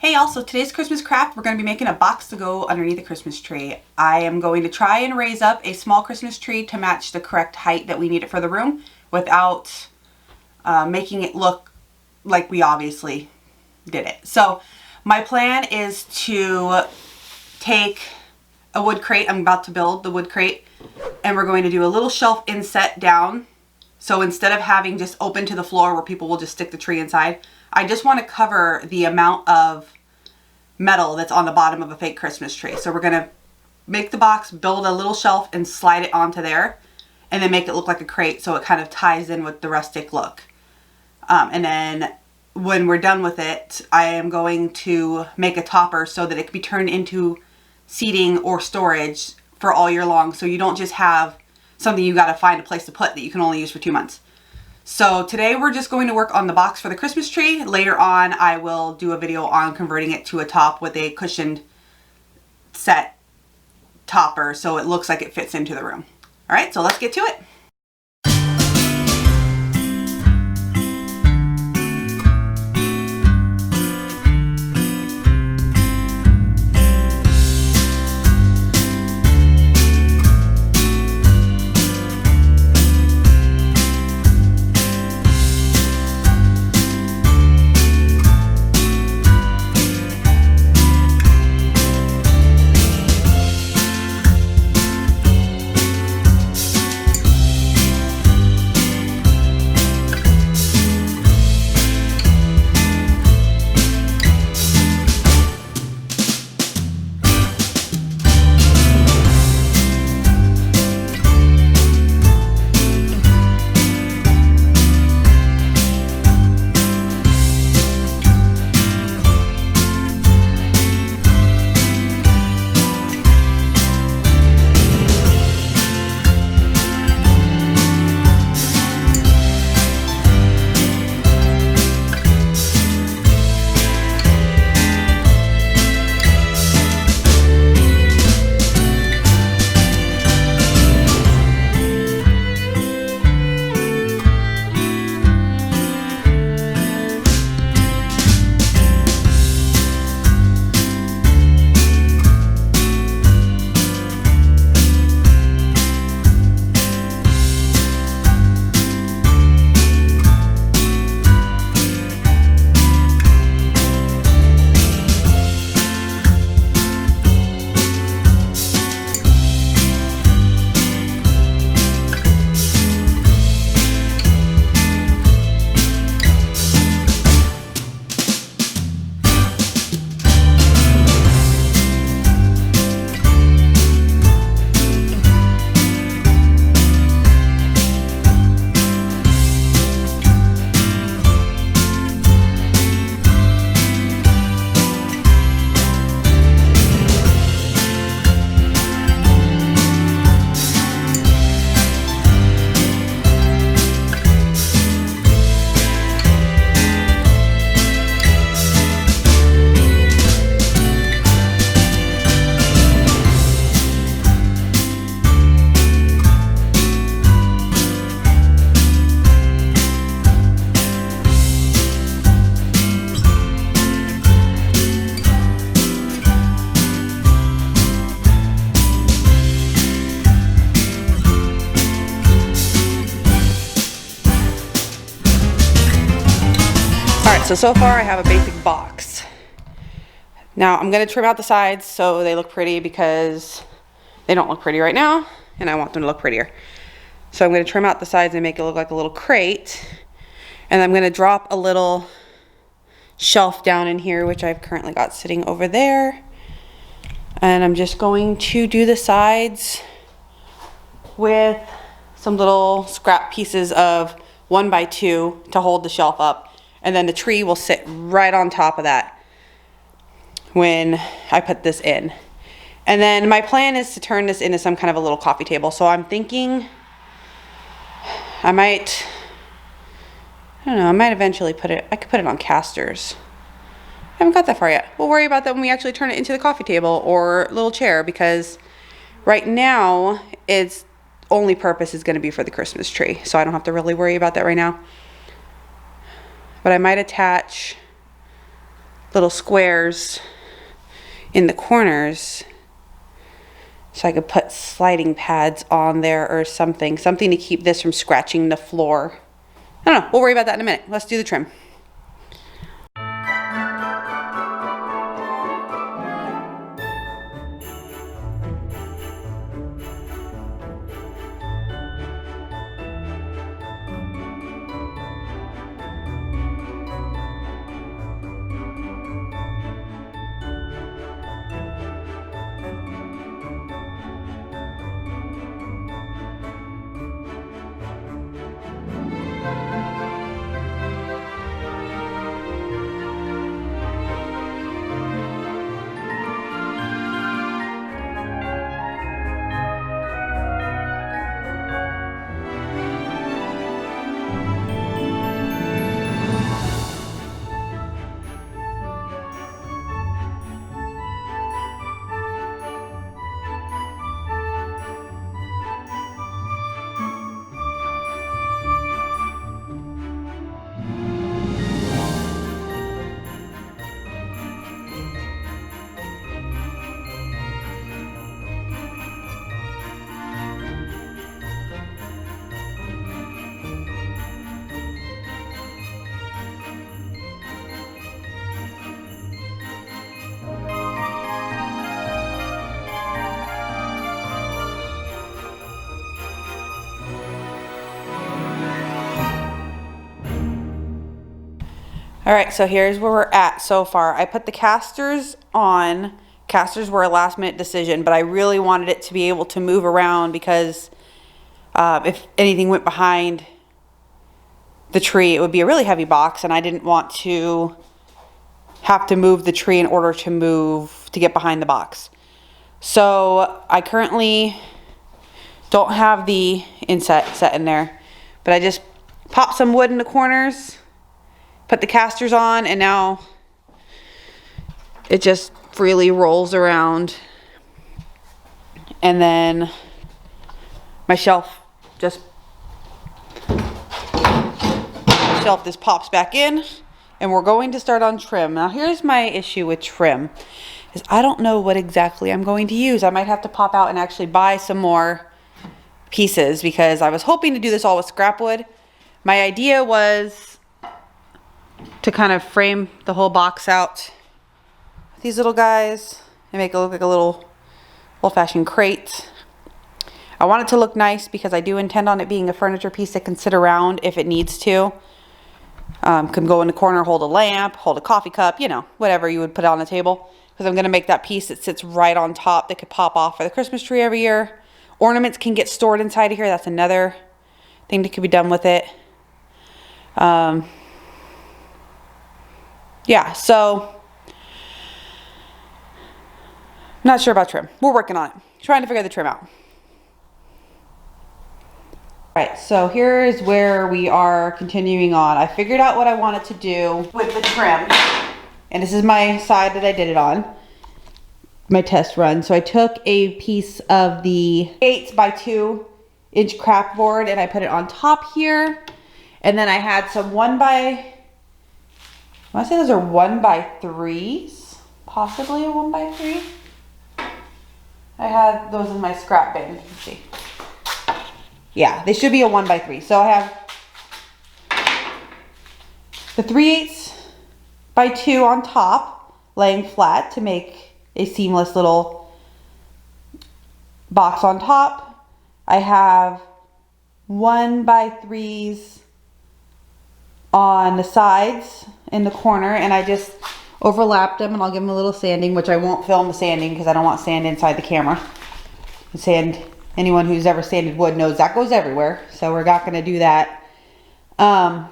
Hey, also today's Christmas craft, we're going to be making a box to go underneath the Christmas tree. I am going to try and raise up a small Christmas tree to match the correct height that we need it for the room without making it look like we obviously did it. So my plan is to take a wood crate. I'm about to build the wood crate, and we're going to do a little shelf inset down. So instead of having just open to the floor where people will just stick the tree inside, I just want to cover the amount of metal that's on the bottom of a fake Christmas tree. So we're going to make the box, build a little shelf, and slide it onto there, and then make it look like a crate so it kind of ties in with the rustic look. And then when we're done with it, I am going to make a topper so that it can be turned into seating or storage for all year long. So you don't just have something you got to find a place to put that you can only use for 2 months. So today we're just going to work on the box for the Christmas tree. Later on, I will do a video on converting it to a top with a cushioned set topper so it looks like it fits into the room. All right, so let's get to it. So far I have a basic box. Now I'm going to trim out the sides so they look pretty because they don't look pretty right now and I want them to look prettier. So I'm going to trim out the sides and make it look like a little crate. And I'm going to drop a little shelf down in here, which I've currently got sitting over there. And I'm just going to do the sides with some little scrap pieces of 1x2 to hold the shelf up. And then the tree will sit right on top of that when I put this in. And then my plan is to turn this into some kind of a little coffee table. So I'm thinking I might eventually I could put it on casters. I haven't got that far yet. We'll worry about that when we actually turn it into the coffee table or little chair, because right now its only purpose is going to be for the Christmas tree. So I don't have to really worry about that right now. But I might attach little squares in the corners so I could put sliding pads on there or something to keep this from scratching the floor. I don't know, we'll worry about that in a minute. Let's do the trim. All right, so here's where we're at so far. I put the casters on. Casters were a last minute decision, but I really wanted it to be able to move around because if anything went behind the tree, it would be a really heavy box, and I didn't want to have to move the tree in order to get behind the box. So I currently don't have the inset set in there, but I just popped some wood in the corners, put the casters on, and now it just freely rolls around. And then my shelf just pops back in, and we're going to start on trim. Now here's my issue with trim, is I don't know what exactly I'm going to use. I might have to pop out and actually buy some more pieces because I was hoping to do this all with scrap wood. My idea was to kind of frame the whole box out with these little guys and make it look like a little old-fashioned crate. I want it to look nice because I do intend on it being a furniture piece that can sit around if it needs to. Can go in the corner, hold a lamp, hold a coffee cup, you know, whatever you would put on the table. Because I'm going to make that piece that sits right on top that could pop off for the Christmas tree every year. Ornaments can get stored inside of here. That's another thing that could be done with it. Yeah, so I'm not sure about trim. We're working on it. Trying to figure the trim out. All right, so here is where we are continuing on. I figured out what I wanted to do with the trim. And this is my side that I did it on. My test run. So I took a piece of the 8x2 inch craft board and I put it on top here. And then I had some I want to say those are 1x3s, possibly a 1x3. I had those in my scrap bin. Let's see. Yeah, they should be a 1x3. So I have the 3/8 by 2 on top, laying flat to make a seamless little box on top. I have 1x3s on the sides in the corner, and I just overlapped them, and I'll give them a little sanding, which I won't film the sanding because I don't want sand inside the camera. Sand, anyone who's ever sanded wood knows that goes everywhere, so we're not going to do that. But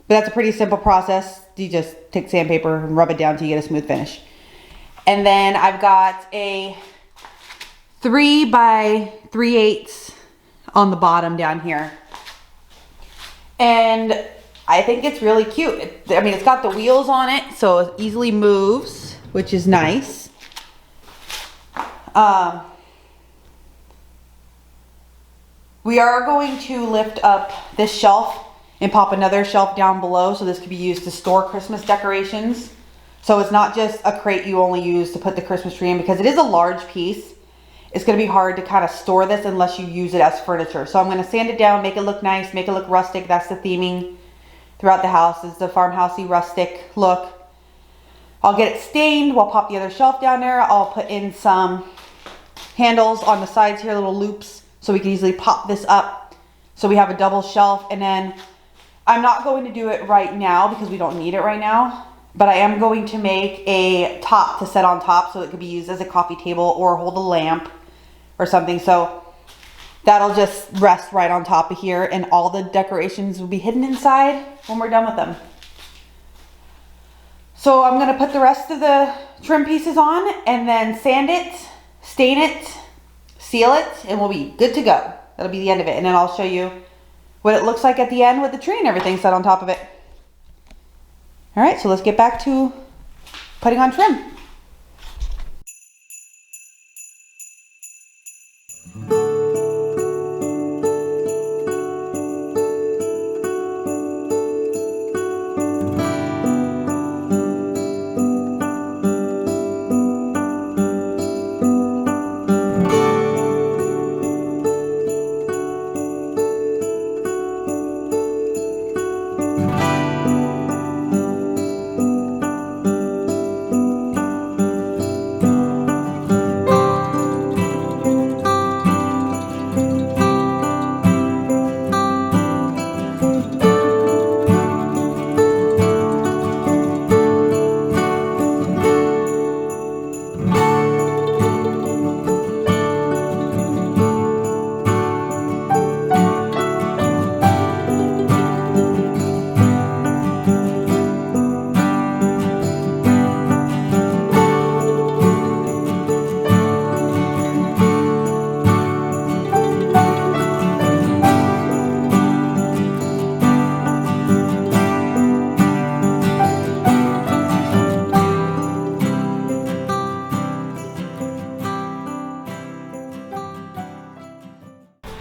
that's a pretty simple process. You just take sandpaper and rub it down until you get a smooth finish. And then I've got a 3x3/8 on the bottom down here. And I think it's really cute. It's got the wheels on it, so it easily moves, which is nice. We are going to lift up this shelf and pop another shelf down below, so this could be used to store Christmas decorations. So it's not just a crate you only use to put the Christmas tree in, because it is a large piece. It's going to be hard to kind of store this unless you use it as furniture. So I'm going to sand it down, make it look nice, make it look rustic. That's the theming throughout the house, is the farmhousey rustic look. I'll get it stained. We'll pop the other shelf down there. I'll put in some handles on the sides here, little loops, so we can easily pop this up so we have a double shelf. And then I'm not going to do it right now because we don't need it right now, but I am going to make a top to set on top so it could be used as a coffee table or hold a lamp or something. So that'll just rest right on top of here, and all the decorations will be hidden inside when we're done with them. So I'm gonna put the rest of the trim pieces on and then sand it, stain it, seal it, and we'll be good to go. That'll be the end of it. And then I'll show you what it looks like at the end with the tree and everything set on top of it. All right, so let's get back to putting on trim.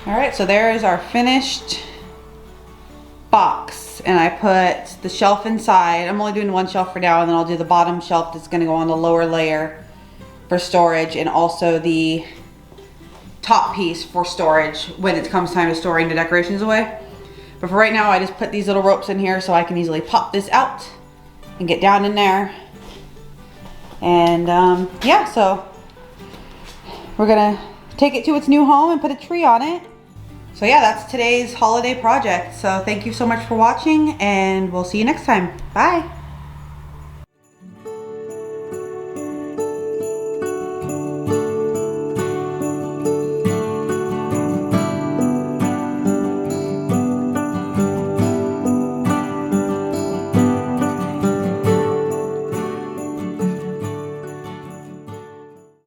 All right, so there is our finished box, and I put the shelf inside. I'm only doing one shelf for now, and then I'll do the bottom shelf that's gonna go on the lower layer for storage, and also the top piece for storage when it comes time to storing the decorations away. But for right now, I just put these little ropes in here so I can easily pop this out and get down in there. And yeah, so we're gonna take it to its new home and put a tree on it. So yeah, that's today's holiday project. So thank you so much for watching, and we'll see you next time. Bye.